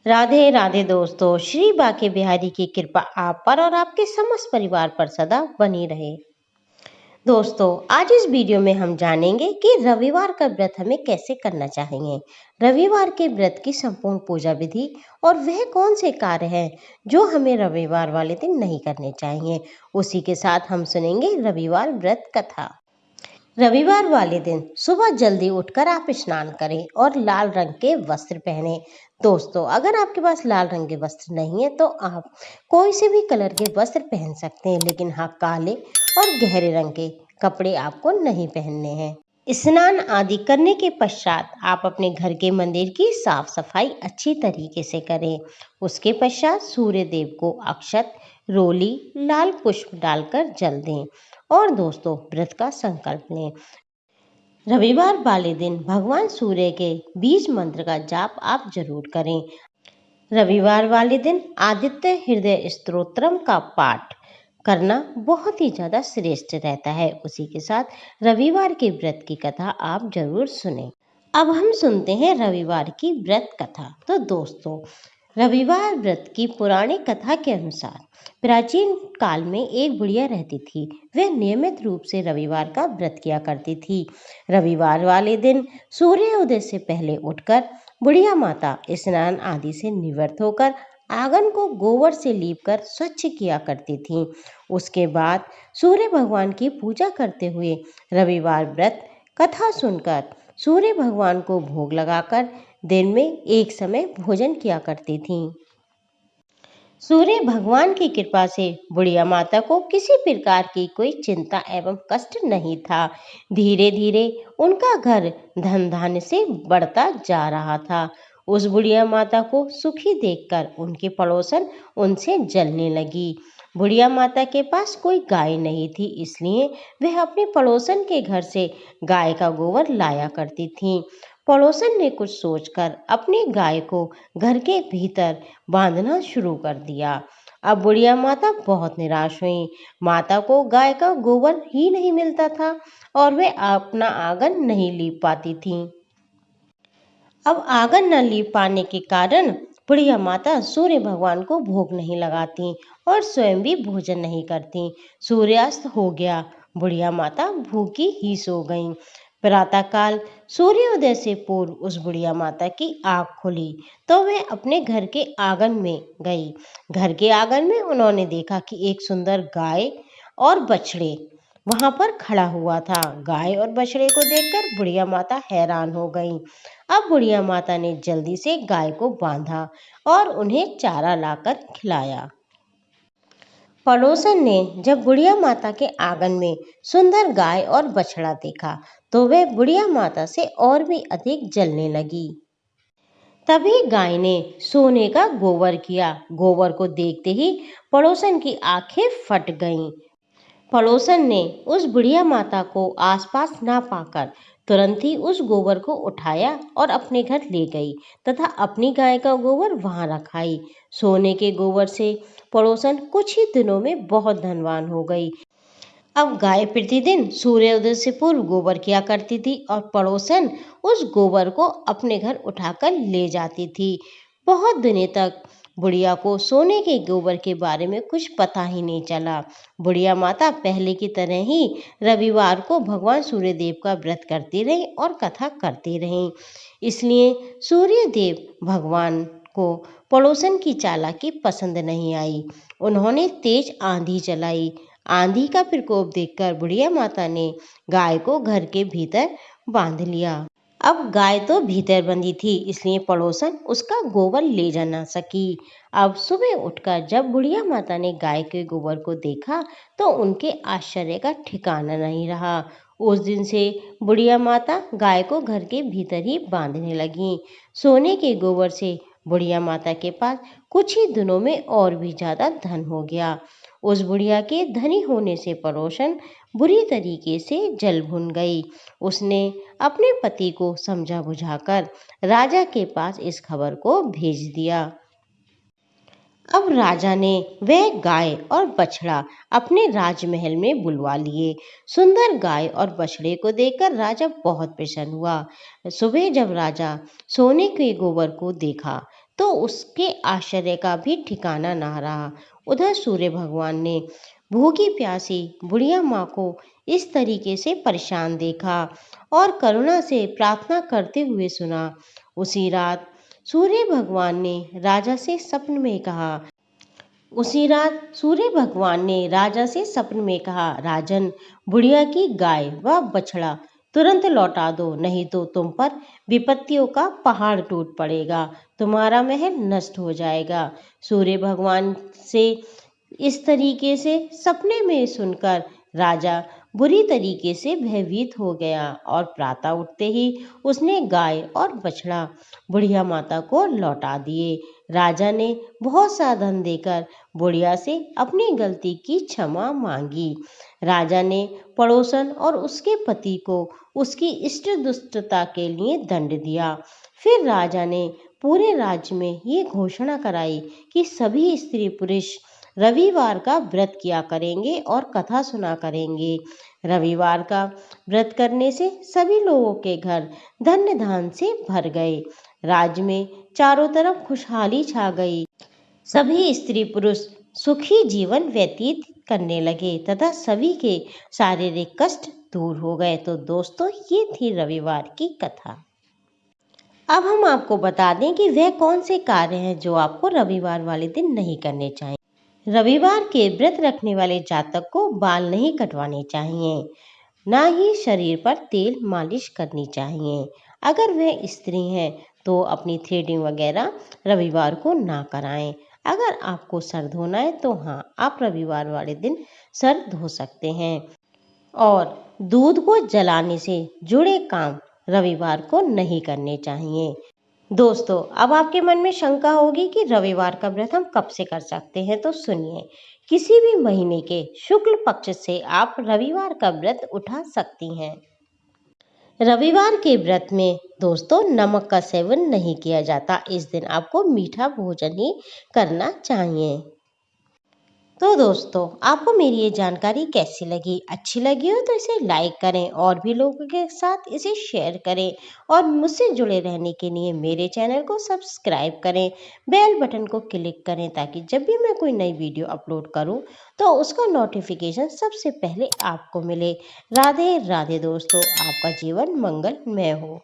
राधे राधे दोस्तों, श्री बाके बिहारी की कृपा आप पर और आपके समस्त परिवार पर सदा बनी रहे। दोस्तों, आज इस वीडियो में हम जानेंगे कि रविवार का व्रत हमें कैसे करना चाहिए। रविवार के व्रत की संपूर्ण पूजा विधि और वह कौन से कार्य हैं जो हमें रविवार वाले दिन नहीं करने चाहिए। उसी के साथ हम सुनेंगे रविवार व्रत कथा। रविवार वाले दिन सुबह जल्दी उठकर आप स्नान करें और लाल रंग के वस्त्र पहने। दोस्तों, अगर आपके पास लाल रंग के वस्त्र नहीं है तो आप कोई से भी कलर के वस्त्र पहन सकते हैं, लेकिन हाँ, काले और गहरे रंग के कपड़े आपको नहीं पहनने हैं। स्नान आदि करने के पश्चात आप अपने घर के मंदिर की साफ सफाई अच्छी तरीके से करें। उसके पश्चात सूर्य देव को अक्षत, रोली, लाल पुष्प डालकर जल दें और दोस्तों, व्रत का संकल्प लें। रविवार वाले दिन भगवान सूर्य के बीज मंत्र का जाप आप जरूर करें। रविवार वाले दिन आदित्य हृदय स्तोत्रम का पाठ करना बहुत ही ज़्यादा श्रेष्ठ रहता है। उसी के साथ रविवार के व्रत की कथा आप जरूर सुने। अब हम सुनते हैं रविवार की व्रत कथा। तो दोस्तों, रविवार व्रत की पौराणिक कथा के अनुसार प्राचीन काल में एक बुढ़िया रहती थी। वह नियमित रूप से रविवार का व्रत किया करती थी। रविवार वाले दिन सूर्योदय से पहले उठकर बुढ़िया माता स्नान आदि से निवृत्त होकर आंगन को गोबर से लीपकर स्वच्छ किया करती थी। उसके बाद सूर्य भगवान की पूजा करते हुए रविवार व्रत कथा सुनकर सूर्य भगवान को भोग लगाकर दिन में एक समय भोजन किया करती थी। सूर्य भगवान की कृपा से बुढ़िया माता को किसी प्रकार की कोई चिंता एवं कष्ट नहीं था। धीरे धीरे उनका घर धन धान्य से बढ़ता जा रहा था। उस बुढ़िया माता को सुखी देखकर उनके पड़ोसन उनसे जलने लगी। बुढ़िया माता के पास कोई गाय नहीं थी, इसलिए वह अपने पड़ोसन के घर से गाय का गोबर लाया करती थी। पड़ोसन ने कुछ सोचकर अपनी गाय को घर के भीतर बांधना शुरू कर दिया। अब बुढ़िया माता बहुत निराश हुई। माता को गाय का गोबर ही नहीं मिलता था और वे अपना आंगन नहीं लीप पाती थी। अब आंगन न लीप पाने के कारण बुढ़िया माता सूर्य भगवान को भोग नहीं लगाती और स्वयं भी भोजन नहीं करती। सूर्यास्त हो गया, बुढ़िया माता भूखी ही सो गईं। प्रातःकाल सूर्योदय से पूर्व उस बुढ़िया माता की आंख खुली तो वह अपने घर के आंगन में गई। घर के आंगन में उन्होंने देखा कि एक सुंदर गाय और बछड़े वहां पर खड़ा हुआ था। गाय और बछड़े को देखकर बुढ़िया माता हैरान हो गई। अब बुढ़िया माता ने जल्दी से गाय को बांधा और उन्हें चारा लाकर खिलाया। पड़ोसन ने जब बुढ़िया माता के आंगन में सुंदर गाय और बछड़ा देखा तो वह बुढ़िया माता से और भी अधिक जलने लगी। तभी गाय ने सोने का गोबर किया। गोबर को देखते ही पड़ोसन की आंखें फट गईं। पड़ोसन ने उस बुढ़िया माता को आसपास ना पाकर तुरंत ही उस गोबर को उठाया और अपने घर ले गई तथा अपनी गाय का गोबर वहां रखाई। सोने के गोबर से पड़ोसन कुछ ही दिनों में बहुत धनवान हो गई। अब गाय प्रतिदिन सूर्योदय से पूर्व गोबर किया करती थी और पड़ोसन उस गोबर को अपने घर उठाकर ले जाती थी। बहुत दिनों तक बुढ़िया को सोने के गोबर के बारे में कुछ पता ही नहीं चला। बुढ़िया माता पहले की तरह ही रविवार को भगवान सूर्यदेव का व्रत करती रही और कथा करती रही। इसलिए सूर्यदेव भगवान को पड़ोसन की चालाकी पसंद नहीं आई। उन्होंने तेज आंधी चलाई। आंधी का प्रकोप देखकर बुढ़िया माता ने गाय को घर के भीतर बांध लिया। अब गाय तो भीतर बंधी थी, इसलिए पड़ोसन उसका गोबर ले जा ना सकी। अब सुबह उठकर जब बुढ़िया माता ने गाय के गोबर को देखा तो उनके आश्चर्य का ठिकाना नहीं रहा। उस दिन से बुढ़िया माता गाय को घर के भीतर ही बांधने लगी। सोने के गोबर से बुढ़िया माता के पास कुछ ही दिनों में और भी ज्यादा धन हो गया। उस बुढ़िया के धनी होने से पड़ोसन बुरी तरीके से जल भुन गई। उसने अपने पति को समझा बुझाकर राजा के पास इस खबर को भेज दिया। अब राजा ने वह गाय और बछड़ा अपने राजमहल में बुलवा लिए। सुंदर गाय और बछड़े को देखकर राजा बहुत प्रसन्न हुआ। सुबह जब राजा सोने के गोबर को देखा तो उसके आश्चर्य का भी ठिकाना ना रहा। उधर सूर्य भगवान ने भूखी प्यासी बुढ़िया माँ को इस तरीके से परेशान देखा और करुणा से प्रार्थना करते हुए सुना। उसी रात सूर्य भगवान ने राजा से सपन में कहा उसी रात सूर्य भगवान ने राजा से सपन में कहा, राजन, बुढ़िया की गाय व बछड़ा तुरंत लौटा दो, नहीं तो तुम पर विपत्तियों का पहाड़ टूट पड़ेगा, तुम्हारा महल नष्ट हो जाएगा। सूर्य भगवान से इस तरीके से सपने में सुनकर राजा बुरी तरीके से भयभीत हो गया और प्रातः उठते ही उसने गाय और बछड़ा बुढ़िया माता को लौटा दिए। राजा ने बहुत सा धन देकर बुढ़िया से अपनी गलती की क्षमा मांगी। राजा ने पड़ोसन और उसके पति को उसकी इष्ट दुष्टता के लिए दंड दिया। फिर राजा ने पूरे राज्य में ये घोषणा कराई कि सभी स्त्री पुरुष रविवार का व्रत किया करेंगे और कथा सुना करेंगे। रविवार का व्रत करने से सभी लोगों के घर धन्य धान से भर गए। राज्य में चारों तरफ खुशहाली छा गई। सभी स्त्री पुरुष सुखी जीवन व्यतीत करने लगे तथा सभी के शारीरिक कष्ट दूर हो गए। तो दोस्तों, ये थी रविवार की कथा। अब हम आपको बता दें कि वह कौन से कार्य हैं जो आपको रविवार वाले दिन नहीं करने चाहिए। रविवार के व्रत रखने वाले जातक को बाल नहीं कटवाने चाहिए, ना ही शरीर पर तेल मालिश करनी चाहिए। अगर वह स्त्री हैं तो अपनी थ्रेडिंग वगैरह रविवार को ना कराएं। अगर आपको सर धोना है तो हाँ, आप रविवार वाले दिन सर धो सकते हैं। और दूध को जलाने से जुड़े काम रविवार को नहीं करने चाहिए। दोस्तों, अब आपके मन में शंका होगी कि रविवार का व्रत हम कब से कर सकते हैं, तो सुनिए। किसी भी महीने के शुक्ल पक्ष से आप रविवार का व्रत उठा सकती हैं। रविवार के व्रत में दोस्तों नमक का सेवन नहीं किया जाता। इस दिन आपको मीठा भोजन ही करना चाहिए। तो दोस्तों, आपको मेरी ये जानकारी कैसी लगी? अच्छी लगी हो तो इसे लाइक करें और भी लोगों के साथ इसे शेयर करें और मुझसे जुड़े रहने के लिए मेरे चैनल को सब्सक्राइब करें, बेल बटन को क्लिक करें ताकि जब भी मैं कोई नई वीडियो अपलोड करूं तो उसका नोटिफिकेशन सबसे पहले आपको मिले। राधे राधे दोस्तों, आपका जीवन मंगलमय हो।